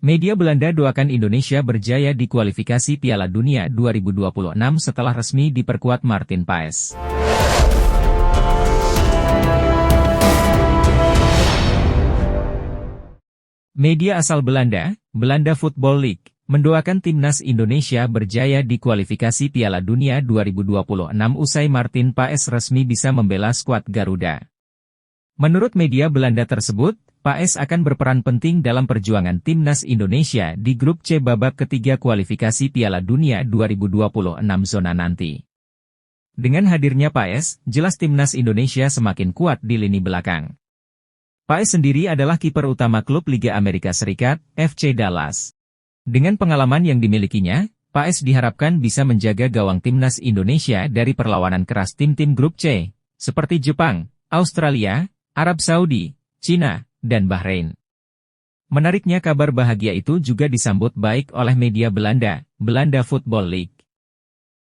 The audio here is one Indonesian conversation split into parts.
Media Belanda doakan Indonesia berjaya di kualifikasi Piala Dunia 2026 setelah resmi diperkuat Martin Paes. Media asal Belanda, Belanda Football League, mendoakan timnas Indonesia berjaya di kualifikasi Piala Dunia 2026 usai Martin Paes resmi bisa membela skuad Garuda. Menurut media Belanda tersebut, Paes akan berperan penting dalam perjuangan timnas Indonesia di grup C babak ketiga kualifikasi Piala Dunia 2026 zona nanti. Dengan hadirnya Paes, jelas timnas Indonesia semakin kuat di lini belakang. Paes sendiri adalah kiper utama klub Liga Amerika Serikat, FC Dallas. Dengan pengalaman yang dimilikinya, Paes diharapkan bisa menjaga gawang timnas Indonesia dari perlawanan keras tim-tim grup C, seperti Jepang, Australia, Arab Saudi, Cina, dan Bahrain. Menariknya kabar bahagia itu juga disambut baik oleh media Belanda, Belanda Football League.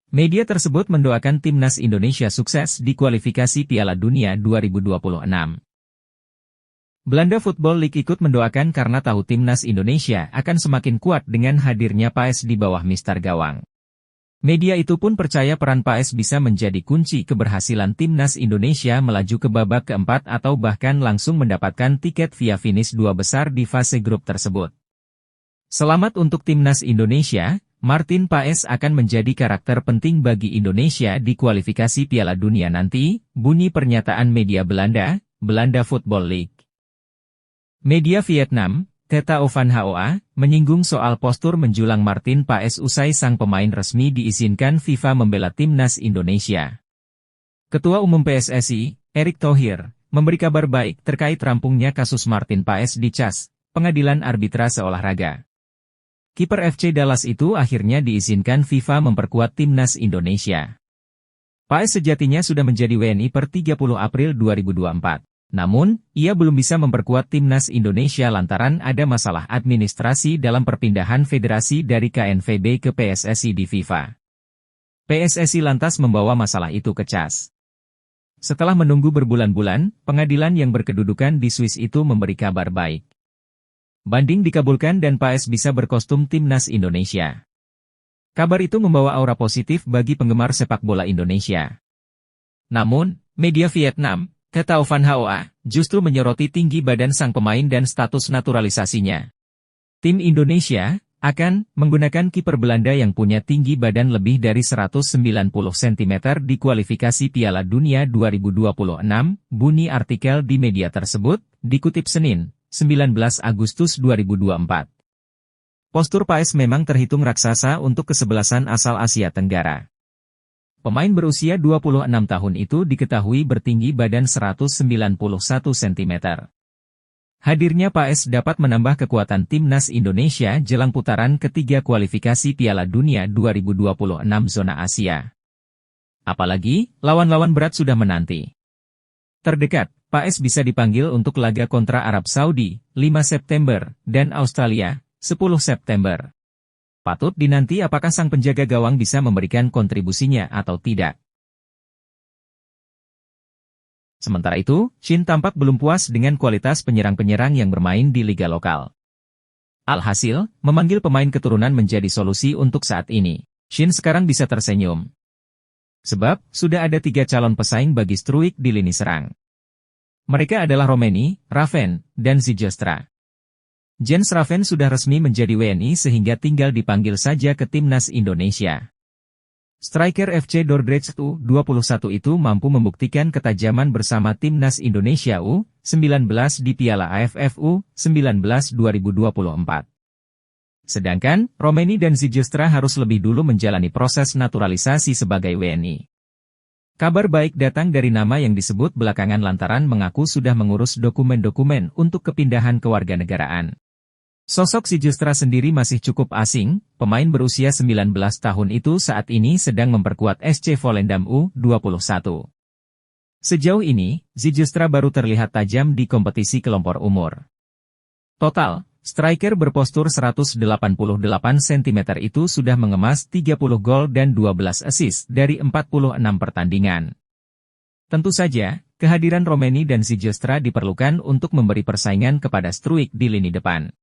Media tersebut mendoakan timnas Indonesia sukses di kualifikasi Piala Dunia 2026. Belanda Football League ikut mendoakan karena tahu timnas Indonesia akan semakin kuat dengan hadirnya Paes di bawah mistar gawang. Media itu pun percaya peran Paes bisa menjadi kunci keberhasilan timnas Indonesia melaju ke babak keempat atau bahkan langsung mendapatkan tiket via finish dua besar di fase grup tersebut. Selamat untuk timnas Indonesia, Martin Paes akan menjadi karakter penting bagi Indonesia di kualifikasi Piala Dunia nanti, bunyi pernyataan media Belanda, Belanda Football League. Media Vietnam, Theta Van Hoa, menyinggung soal postur menjulang Martin Paes usai sang pemain resmi diizinkan FIFA membela timnas Indonesia. Ketua Umum PSSI, Erick Thohir, memberi kabar baik terkait rampungnya kasus Martin Paes di CAS, Pengadilan Arbitrase Olahraga. Kiper FC Dallas itu akhirnya diizinkan FIFA memperkuat timnas Indonesia. Paes sejatinya sudah menjadi WNI per 30 April 2024. Namun, ia belum bisa memperkuat timnas Indonesia lantaran ada masalah administrasi dalam perpindahan federasi dari KNVB ke PSSI di FIFA. PSSI lantas membawa masalah itu ke CAS. Setelah menunggu berbulan-bulan, pengadilan yang berkedudukan di Swiss itu memberi kabar baik. Banding dikabulkan dan Paes bisa berkostum timnas Indonesia. Kabar itu membawa aura positif bagi penggemar sepak bola Indonesia. Namun, media Vietnam, Theta Van Hoa, justru menyoroti tinggi badan sang pemain dan status naturalisasinya. Tim Indonesia akan menggunakan kiper Belanda yang punya tinggi badan lebih dari 190 cm di kualifikasi Piala Dunia 2026, bunyi artikel di media tersebut, dikutip Senin, 19 Agustus 2024. Postur Paes memang terhitung raksasa untuk kesebelasan asal Asia Tenggara. Pemain berusia 26 tahun itu diketahui bertinggi badan 191 cm. Hadirnya Paes dapat menambah kekuatan timnas Indonesia jelang putaran ketiga kualifikasi Piala Dunia 2026 zona Asia. Apalagi, lawan-lawan berat sudah menanti. Terdekat, Paes bisa dipanggil untuk laga kontra Arab Saudi, 5 September, dan Australia, 10 September. Patut dinanti apakah sang penjaga gawang bisa memberikan kontribusinya atau tidak. Sementara itu, Shin tampak belum puas dengan kualitas penyerang-penyerang yang bermain di liga lokal. Alhasil, memanggil pemain keturunan menjadi solusi untuk saat ini. Shin sekarang bisa tersenyum. Sebab, sudah ada 3 calon pesaing bagi Struijk di lini serang. Mereka adalah Romeni, Raven, dan Zijlstra. Jens Raven sudah resmi menjadi WNI sehingga tinggal dipanggil saja ke timnas Indonesia. Striker FC Dordrecht U21 itu mampu membuktikan ketajaman bersama timnas Indonesia U19 di Piala AFF U19 2024. Sedangkan, Romeni dan Zijlstra harus lebih dulu menjalani proses naturalisasi sebagai WNI. Kabar baik datang dari nama yang disebut belakangan lantaran mengaku sudah mengurus dokumen-dokumen untuk kepindahan kewarganegaraan. Sosok Zijlstra sendiri masih cukup asing, pemain berusia 19 tahun itu saat ini sedang memperkuat SC Volendam U21. Sejauh ini, Zijlstra baru terlihat tajam di kompetisi kelompok umur. Total, striker berpostur 188 cm itu sudah mengemas 30 gol dan 12 assist dari 46 pertandingan. Tentu saja, kehadiran Romeni dan Zijlstra diperlukan untuk memberi persaingan kepada Struijk di lini depan.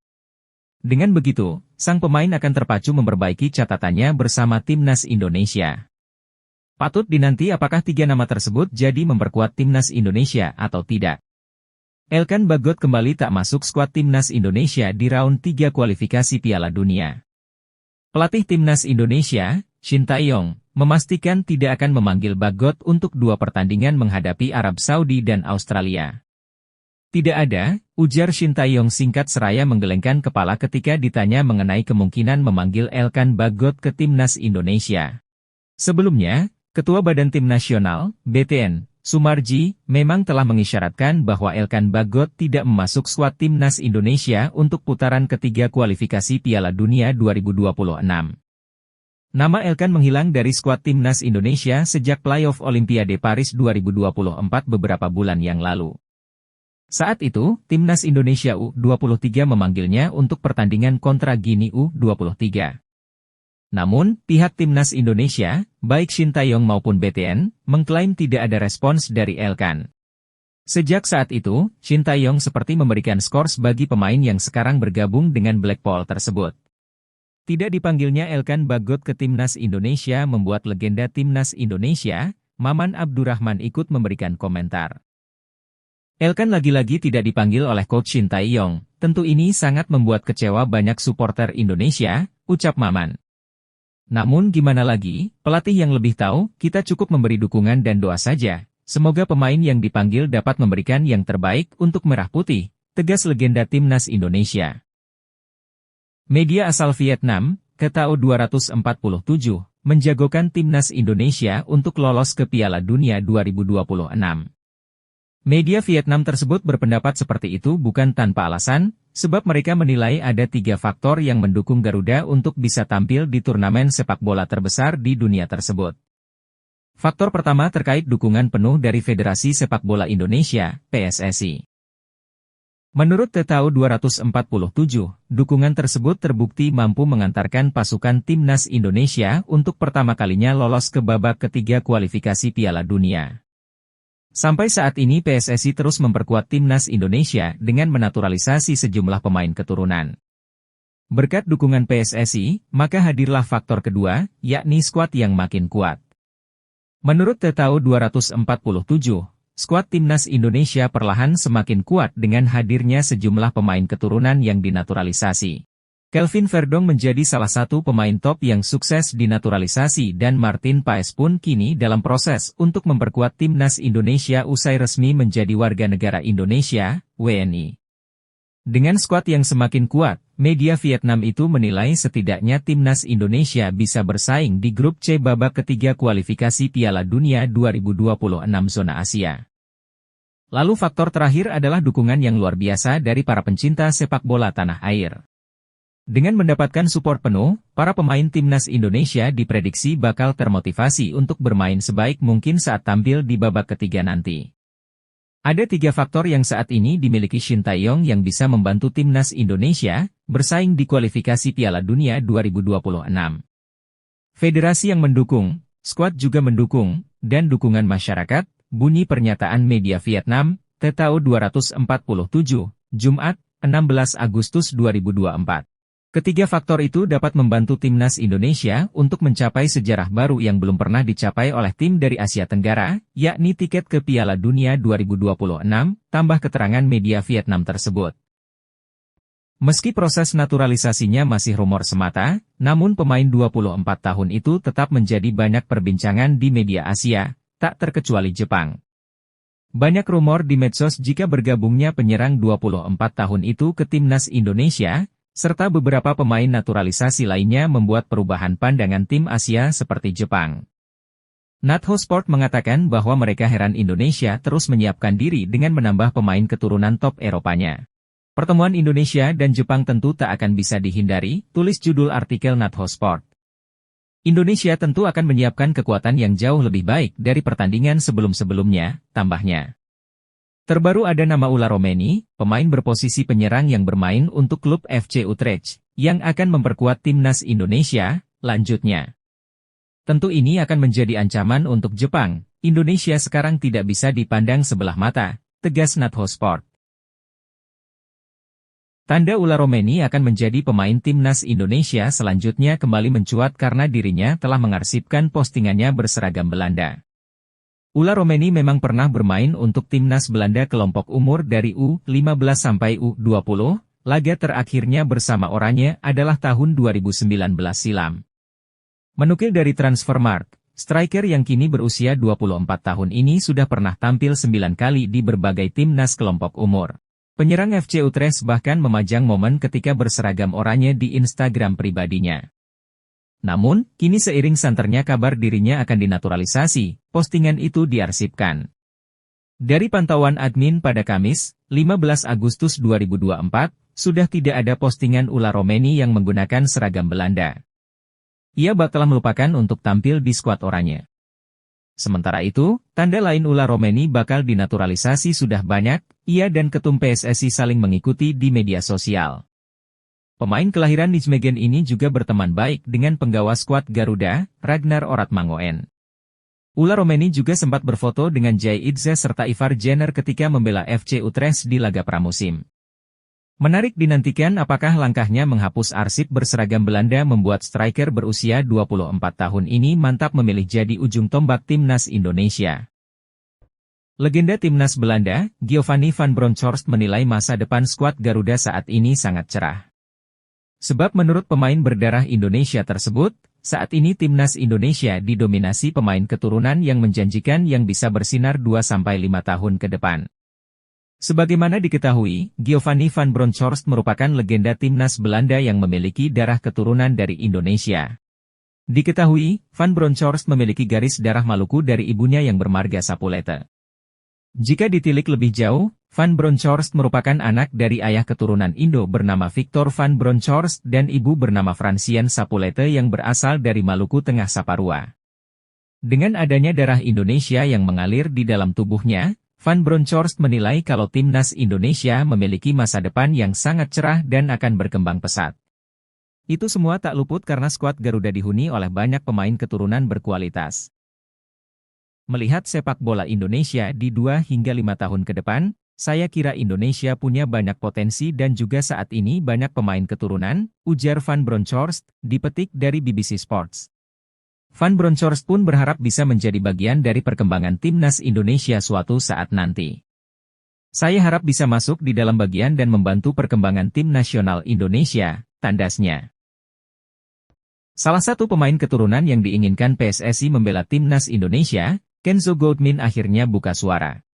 Dengan begitu, sang pemain akan terpacu memperbaiki catatannya bersama timnas Indonesia. Patut dinanti apakah tiga nama tersebut jadi memperkuat timnas Indonesia atau tidak. Elkan Bagot kembali tak masuk skuad timnas Indonesia di round 3 kualifikasi Piala Dunia. Pelatih timnas Indonesia, Shin Tae-yong, memastikan tidak akan memanggil Bagot untuk 2 pertandingan menghadapi Arab Saudi dan Australia. Tidak ada, ujar Shin Tae-yong singkat seraya menggelengkan kepala ketika ditanya mengenai kemungkinan memanggil Elkan Bagot ke timnas Indonesia. Sebelumnya, Ketua Badan Tim Nasional, BTN, Sumarji, memang telah mengisyaratkan bahwa Elkan Bagot tidak memasuk skuad timnas Indonesia untuk putaran ketiga kualifikasi Piala Dunia 2026. Nama Elkan menghilang dari skuad timnas Indonesia sejak playoff Olimpiade Paris 2024 beberapa bulan yang lalu. Saat itu, timnas Indonesia U23 memanggilnya untuk pertandingan kontra Guinea U23. Namun, pihak timnas Indonesia, baik Shin Tae-yong maupun BTN, mengklaim tidak ada respons dari Elkan. Sejak saat itu, Shin Tae-yong seperti memberikan skors bagi pemain yang sekarang bergabung dengan Blackpool tersebut. Tidak dipanggilnya Elkan Bagot ke timnas Indonesia membuat legenda timnas Indonesia, Maman Abdurrahman ikut memberikan komentar. Elkan lagi-lagi tidak dipanggil oleh coach Shin Tae-yong, tentu ini sangat membuat kecewa banyak supporter Indonesia, ucap Maman. Namun gimana lagi, pelatih yang lebih tahu, kita cukup memberi dukungan dan doa saja. Semoga pemain yang dipanggil dapat memberikan yang terbaik untuk Merah Putih, tegas legenda timnas Indonesia. Media asal Vietnam, KTO 247, menjagokan timnas Indonesia untuk lolos ke Piala Dunia 2026. Media Vietnam tersebut berpendapat seperti itu bukan tanpa alasan, sebab mereka menilai ada 3 faktor yang mendukung Garuda untuk bisa tampil di turnamen sepak bola terbesar di dunia tersebut. Faktor pertama terkait dukungan penuh dari Federasi Sepak Bola Indonesia, PSSI. Menurut KTO 247, dukungan tersebut terbukti mampu mengantarkan pasukan timnas Indonesia untuk pertama kalinya lolos ke babak ketiga kualifikasi Piala Dunia. Sampai saat ini PSSI terus memperkuat timnas Indonesia dengan menaturalisasi sejumlah pemain keturunan. Berkat dukungan PSSI, maka hadirlah faktor kedua, yakni skuad yang makin kuat. Menurut KTO 247, skuad timnas Indonesia perlahan semakin kuat dengan hadirnya sejumlah pemain keturunan yang dinaturalisasi. Kelvin Verdong menjadi salah satu pemain top yang sukses dinaturalisasi dan Martin Paes pun kini dalam proses untuk memperkuat timnas Indonesia usai resmi menjadi warga negara Indonesia, WNI. Dengan skuad yang semakin kuat, media Vietnam itu menilai setidaknya timnas Indonesia bisa bersaing di grup C babak ketiga kualifikasi Piala Dunia 2026 zona Asia. Lalu faktor terakhir adalah dukungan yang luar biasa dari para pencinta sepak bola tanah air. Dengan mendapatkan support penuh, para pemain timnas Indonesia diprediksi bakal termotivasi untuk bermain sebaik mungkin saat tampil di babak ketiga nanti. Ada 3 faktor yang saat ini dimiliki Shin Tae-yong yang bisa membantu timnas Indonesia bersaing di kualifikasi Piala Dunia 2026. Federasi yang mendukung, skuad juga mendukung, dan dukungan masyarakat, bunyi pernyataan media Vietnam, KTO 247, Jumat, 16 Agustus 2024. Ketiga faktor itu dapat membantu timnas Indonesia untuk mencapai sejarah baru yang belum pernah dicapai oleh tim dari Asia Tenggara, yakni tiket ke Piala Dunia 2026, tambah keterangan media Vietnam tersebut. Meski proses naturalisasinya masih rumor semata, namun pemain 24 tahun itu tetap menjadi banyak perbincangan di media Asia, tak terkecuali Jepang. Banyak rumor di medsos jika bergabungnya penyerang 24 tahun itu ke timnas Indonesia, serta beberapa pemain naturalisasi lainnya membuat perubahan pandangan tim Asia seperti Jepang. Natho Sport mengatakan bahwa mereka heran Indonesia terus menyiapkan diri dengan menambah pemain keturunan top Eropanya. Pertemuan Indonesia dan Jepang tentu tak akan bisa dihindari, tulis judul artikel Natho Sport. Indonesia tentu akan menyiapkan kekuatan yang jauh lebih baik dari pertandingan sebelum-sebelumnya, tambahnya. Terbaru ada nama Ula Romeni, pemain berposisi penyerang yang bermain untuk klub FC Utrecht, yang akan memperkuat timnas Indonesia, lanjutnya. Tentu ini akan menjadi ancaman untuk Jepang, Indonesia sekarang tidak bisa dipandang sebelah mata, tegas Natho Sport. Tanda ular Romeni akan menjadi pemain timnas Indonesia selanjutnya kembali mencuat karena dirinya telah mengarsipkan postingannya berseragam Belanda. Ular Romeni memang pernah bermain untuk timnas Belanda kelompok umur dari U15 sampai U20, laga terakhirnya bersama Oranje adalah tahun 2019 silam. Menukil dari Transfermarkt, striker yang kini berusia 24 tahun ini sudah pernah tampil 9 kali di berbagai timnas kelompok umur. Penyerang FC Utrecht bahkan memajang momen ketika berseragam Oranje di Instagram pribadinya. Namun, kini seiring santernya kabar dirinya akan dinaturalisasi, postingan itu diarsipkan. Dari pantauan admin pada Kamis, 15 Agustus 2024, sudah tidak ada postingan ular Romeni yang menggunakan seragam Belanda. Ia bakal melupakan untuk tampil di skuad Oranje. Sementara itu, tanda lain ular Romeni bakal dinaturalisasi sudah banyak, ia dan ketum PSSI saling mengikuti di media sosial. Pemain kelahiran Nijmegen ini juga berteman baik dengan penggawa skuad Garuda, Ragnar Oratmangoen. Ular Romeni juga sempat berfoto dengan Jay Idze serta Ivar Jenner ketika membela FC Utrecht di laga pramusim. Menarik dinantikan apakah langkahnya menghapus arsip berseragam Belanda membuat striker berusia 24 tahun ini mantap memilih jadi ujung tombak timnas Indonesia. Legenda timnas Belanda, Giovanni van Bronckhorst menilai masa depan skuad Garuda saat ini sangat cerah. Sebab menurut pemain berdarah Indonesia tersebut, saat ini timnas Indonesia didominasi pemain keturunan yang menjanjikan yang bisa bersinar 2-5 tahun ke depan. Sebagaimana diketahui, Giovanni van Bronckhorst merupakan legenda timnas Belanda yang memiliki darah keturunan dari Indonesia. Diketahui, Van Bronckhorst memiliki garis darah Maluku dari ibunya yang bermarga Sapulete. Jika ditilik lebih jauh, Van Bronckhorst merupakan anak dari ayah keturunan Indo bernama Victor Van Bronckhorst dan ibu bernama Franciane Sapulete yang berasal dari Maluku Tengah Saparua. Dengan adanya darah Indonesia yang mengalir di dalam tubuhnya, Van Bronckhorst menilai kalau timnas Indonesia memiliki masa depan yang sangat cerah dan akan berkembang pesat. Itu semua tak luput karena skuad Garuda dihuni oleh banyak pemain keturunan berkualitas. Melihat sepak bola Indonesia di 2 hingga 5 tahun ke depan, saya kira Indonesia punya banyak potensi dan juga saat ini banyak pemain keturunan, ujar Van Bronckhorst, dipetik dari BBC Sports. Van Bronckhorst pun berharap bisa menjadi bagian dari perkembangan timnas Indonesia suatu saat nanti. Saya harap bisa masuk di dalam bagian dan membantu perkembangan tim nasional Indonesia, tandasnya. Salah satu pemain keturunan yang diinginkan PSSI membela timnas Indonesia, Kenzo Goudmin akhirnya buka suara.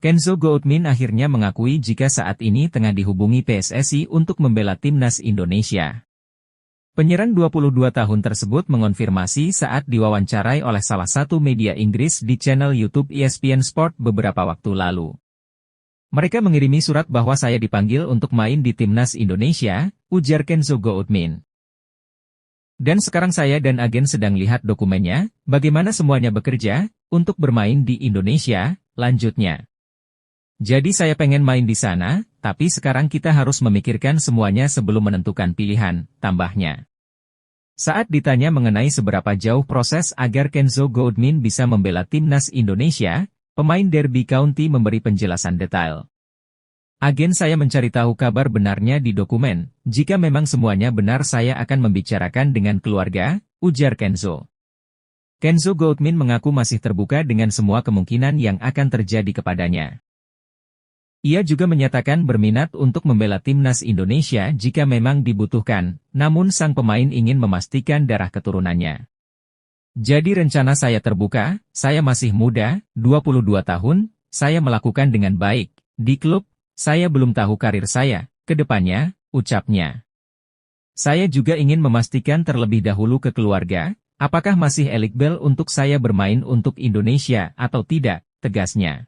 Kenzo Goudmin akhirnya mengakui jika saat ini tengah dihubungi PSSI untuk membela timnas Indonesia. Penyerang 22 tahun tersebut mengonfirmasi saat diwawancarai oleh salah satu media Inggris di channel YouTube ESPN Sport beberapa waktu lalu. Mereka mengirimi surat bahwa saya dipanggil untuk main di timnas Indonesia, ujar Kenzo Goudmin. Dan sekarang saya dan agen sedang lihat dokumennya, bagaimana semuanya bekerja, untuk bermain di Indonesia, lanjutnya. Jadi saya pengen main di sana, tapi sekarang kita harus memikirkan semuanya sebelum menentukan pilihan, tambahnya. Saat ditanya mengenai seberapa jauh proses agar Kenzo Goudmin bisa membela timnas Indonesia, pemain Derby County memberi penjelasan detail. Agen saya mencari tahu kabar benarnya di dokumen, jika memang semuanya benar saya akan membicarakan dengan keluarga, ujar Kenzo. Kenzo Goudmin mengaku masih terbuka dengan semua kemungkinan yang akan terjadi kepadanya. Ia juga menyatakan berminat untuk membela timnas Indonesia jika memang dibutuhkan, namun sang pemain ingin memastikan darah keturunannya. Jadi rencana saya terbuka, saya masih muda, 22 tahun, saya melakukan dengan baik, di klub, saya belum tahu karir saya, ke depannya, ucapnya. Saya juga ingin memastikan terlebih dahulu ke keluarga, apakah masih eligible untuk saya bermain untuk Indonesia atau tidak, tegasnya.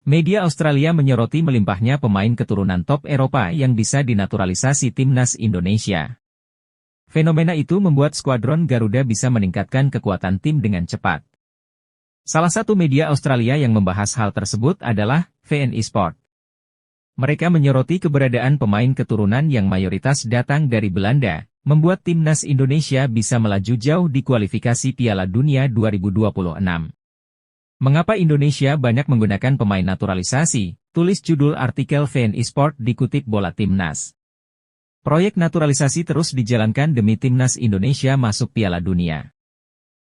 Media Australia menyoroti melimpahnya pemain keturunan top Eropa yang bisa dinaturalisasi timnas Indonesia. Fenomena itu membuat skuadron Garuda bisa meningkatkan kekuatan tim dengan cepat. Salah satu media Australia yang membahas hal tersebut adalah VNI Sport. Mereka menyoroti keberadaan pemain keturunan yang mayoritas datang dari Belanda, membuat timnas Indonesia bisa melaju jauh di kualifikasi Piala Dunia 2026. Mengapa Indonesia banyak menggunakan pemain naturalisasi? tulis judul artikel VN Esport dikutip Bola Timnas. Proyek naturalisasi terus dijalankan demi Timnas Indonesia masuk Piala Dunia.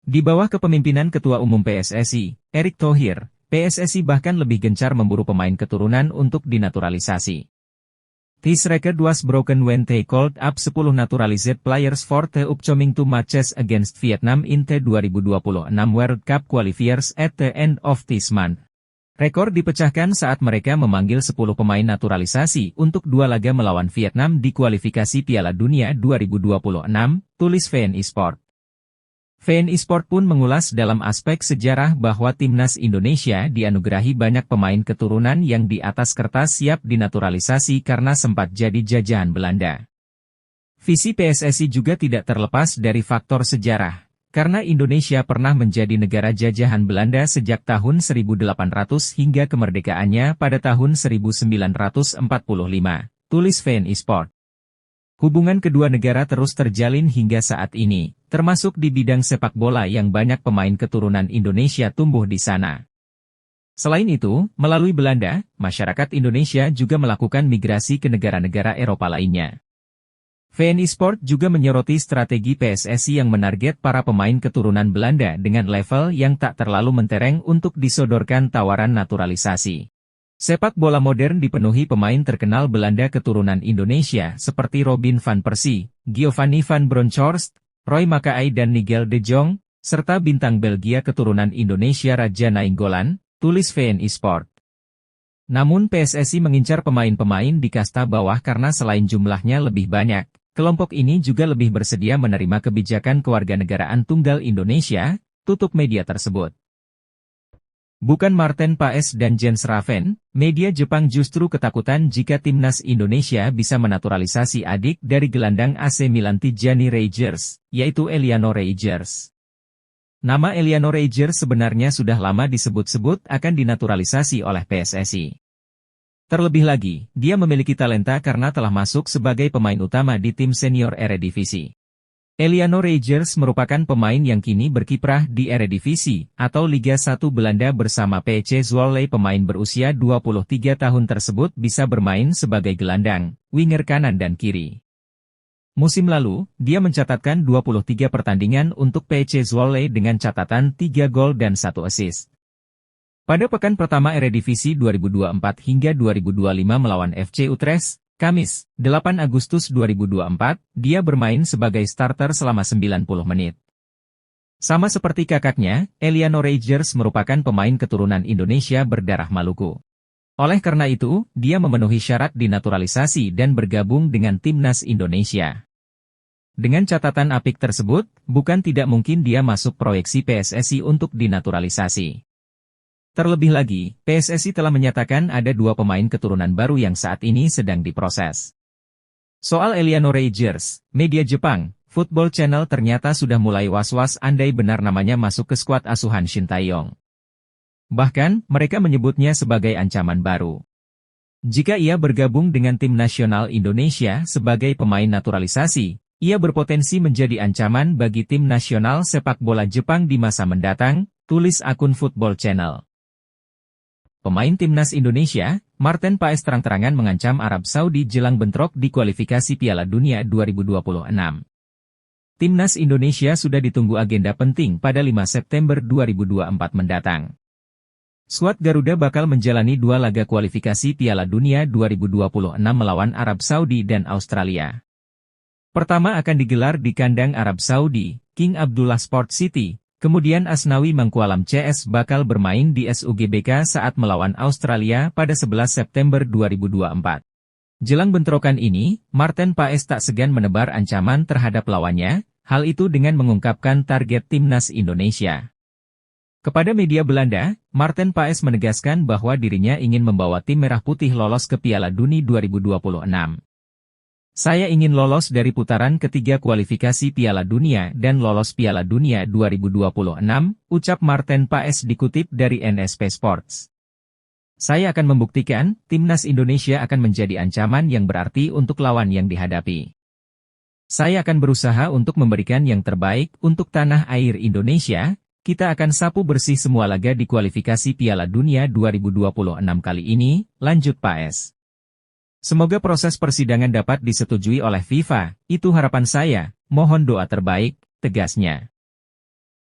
Di bawah kepemimpinan Ketua Umum PSSI, Erick Thohir, PSSI bahkan lebih gencar memburu pemain keturunan untuk dinaturalisasi. This record was broken when they called up 10 naturalized players for the upcoming 2 matches against Vietnam in the 2026 World Cup qualifiers at the end of this month. Rekor dipecahkan saat mereka memanggil 10 pemain naturalisasi untuk 2 laga melawan Vietnam di kualifikasi Piala Dunia 2026, tulis VN Esport. VN Esport pun mengulas dalam aspek sejarah bahwa Timnas Indonesia dianugerahi banyak pemain keturunan yang di atas kertas siap dinaturalisasi karena sempat jadi jajahan Belanda. Visi PSSI juga tidak terlepas dari faktor sejarah, karena Indonesia pernah menjadi negara jajahan Belanda sejak tahun 1800 hingga kemerdekaannya pada tahun 1945, tulis VN Esport. Hubungan kedua negara terus terjalin hingga saat ini, termasuk di bidang sepak bola yang banyak pemain keturunan Indonesia tumbuh di sana. Selain itu, melalui Belanda, masyarakat Indonesia juga melakukan migrasi ke negara-negara Eropa lainnya. VN Esport juga menyoroti strategi PSSI yang menarget para pemain keturunan Belanda dengan level yang tak terlalu mentereng untuk disodorkan tawaran naturalisasi. Sepak bola modern dipenuhi pemain terkenal Belanda keturunan Indonesia seperti Robin van Persie, Giovanni van Bronckhorst, Roy Makaay dan Nigel de Jong, serta bintang Belgia keturunan Indonesia Raja Nainggolan, tulis VN Esport. Namun PSSI mengincar pemain-pemain di kasta bawah karena selain jumlahnya lebih banyak, kelompok ini juga lebih bersedia menerima kebijakan kewarganegaraan tunggal Indonesia, tutup media tersebut. Bukan Marten Paes dan Jens Raven, media Jepang justru ketakutan jika Timnas Indonesia bisa menaturalisasi adik dari gelandang AC Milan Tijjani Reijers, yaitu Eliano Reijers. Nama Eliano Reijers sebenarnya sudah lama disebut-sebut akan dinaturalisasi oleh PSSI. Terlebih lagi, dia memiliki talenta karena telah masuk sebagai pemain utama di tim senior Eredivisie. Eliano Reijers merupakan pemain yang kini berkiprah di Eredivisie, atau Liga 1 Belanda bersama PC Zwolle. Pemain berusia 23 tahun tersebut bisa bermain sebagai gelandang, winger kanan dan kiri. Musim lalu, dia mencatatkan 23 pertandingan untuk PC Zwolle dengan catatan 3 gol dan 1 assist. Pada pekan pertama Eredivisie 2024 hingga 2025 melawan FC Utrecht, Kamis, 8 Agustus 2024, dia bermain sebagai starter selama 90 menit. Sama seperti kakaknya, Eliano Reijers merupakan pemain keturunan Indonesia berdarah Maluku. Oleh karena itu, dia memenuhi syarat dinaturalisasi dan bergabung dengan Timnas Indonesia. Dengan catatan apik tersebut, bukan tidak mungkin dia masuk proyeksi PSSI untuk dinaturalisasi. Terlebih lagi, PSSI telah menyatakan ada 2 pemain keturunan baru yang saat ini sedang diproses. Soal Eliano Reijers, media Jepang, Football Channel ternyata sudah mulai was-was andai benar namanya masuk ke skuad asuhan Shin Tae-yong. Bahkan, mereka menyebutnya sebagai ancaman baru. Jika ia bergabung dengan tim nasional Indonesia sebagai pemain naturalisasi, ia berpotensi menjadi ancaman bagi tim nasional sepak bola Jepang di masa mendatang, tulis akun Football Channel. Pemain Timnas Indonesia, Marten Paes terang-terangan mengancam Arab Saudi jelang bentrok di kualifikasi Piala Dunia 2026. Timnas Indonesia sudah ditunggu agenda penting pada 5 September 2024 mendatang. Skuad Garuda bakal menjalani 2 laga kualifikasi Piala Dunia 2026 melawan Arab Saudi dan Australia. Pertama akan digelar di kandang Arab Saudi, King Abdullah Sport City. Kemudian Asnawi Mangkualam CS bakal bermain di SUGBK saat melawan Australia pada 11 September 2024. Jelang bentrokan ini, Marten Paes tak segan menebar ancaman terhadap lawannya, hal itu dengan mengungkapkan target Timnas Indonesia. Kepada media Belanda, Marten Paes menegaskan bahwa dirinya ingin membawa tim Merah Putih lolos ke Piala Dunia 2026. Saya ingin lolos dari putaran ketiga kualifikasi Piala Dunia dan lolos Piala Dunia 2026, ucap Marten Paes dikutip dari NSP Sports. Saya akan membuktikan, Timnas Indonesia akan menjadi ancaman yang berarti untuk lawan yang dihadapi. Saya akan berusaha untuk memberikan yang terbaik untuk tanah air Indonesia, Kita akan sapu bersih semua laga di kualifikasi Piala Dunia 2026 kali ini, lanjut Paes. Semoga proses persidangan dapat disetujui oleh FIFA, itu harapan saya, mohon doa terbaik, tegasnya.